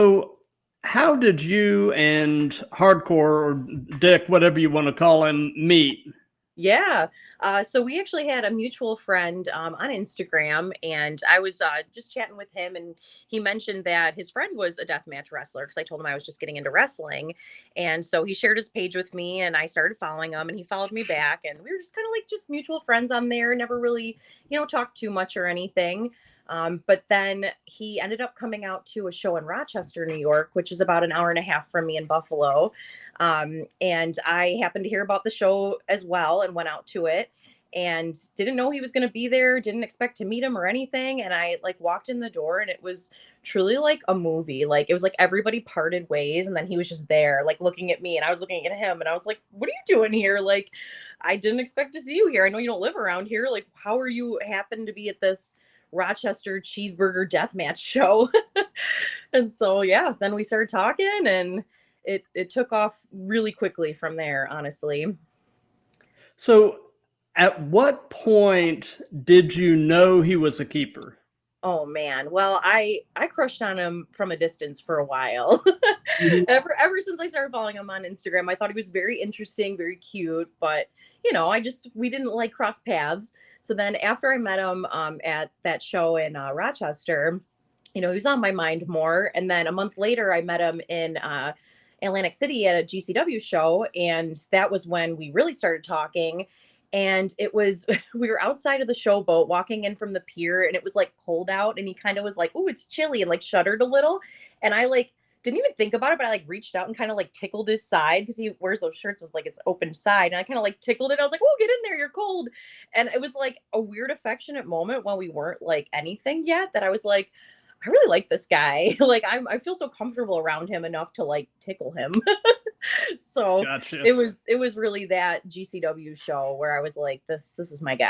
So, how did you and Hardcore or Dick, whatever you want to call him, meet? Yeah. So we actually had a mutual friend on Instagram, and I was just chatting with him, and he mentioned that his friend was a deathmatch wrestler because I told him I was just getting into wrestling. And so he shared his page with me, and I started following him, and he followed me back. And we were just kind of like just mutual friends on there, never really, talked too much or anything. But then he ended up coming out to a show in Rochester, New York, which is about an hour and a half from me in Buffalo. And I happened to hear about the show as well and went out to it and didn't know he was going to be there, didn't expect to meet him or anything. And I like walked in the door and it was truly like a movie. Like it was like everybody parted ways and then he was just there, like looking at me and I was looking at him and I was like, what are you doing here? Like, I didn't expect to see you here. I know you don't live around here. Like, how are you happen to be at this Rochester cheeseburger deathmatch show? And so yeah, then we started talking and it took off really quickly from there, honestly. So, at what point did you know he was a keeper? Oh man. Well, I crushed on him from a distance for a while. Mhm. Ever since I started following him on Instagram, I thought he was very interesting, very cute, but I just we didn't like cross paths. So then after I met him at that show in Rochester, he was on my mind more. And then a month later, I met him in Atlantic City at a GCW show, and that was when we really started talking. And it was we were outside of the showboat walking in from the pier, and it was like cold out, and he kind of was like, "Oh, it's chilly," and like shuddered a little. And I like didn't even think about it, but I like reached out and kind of like tickled his side because he wears those shirts with like his open side. And I kind of like tickled it. I was like, "Oh, get in there, you're cold." And it was like a weird affectionate moment when we weren't like anything yet that I was like, I really like this guy. Like I feel so comfortable around him enough to like tickle him. So Gotcha. it was really that GCW show where I was like, this is my guy.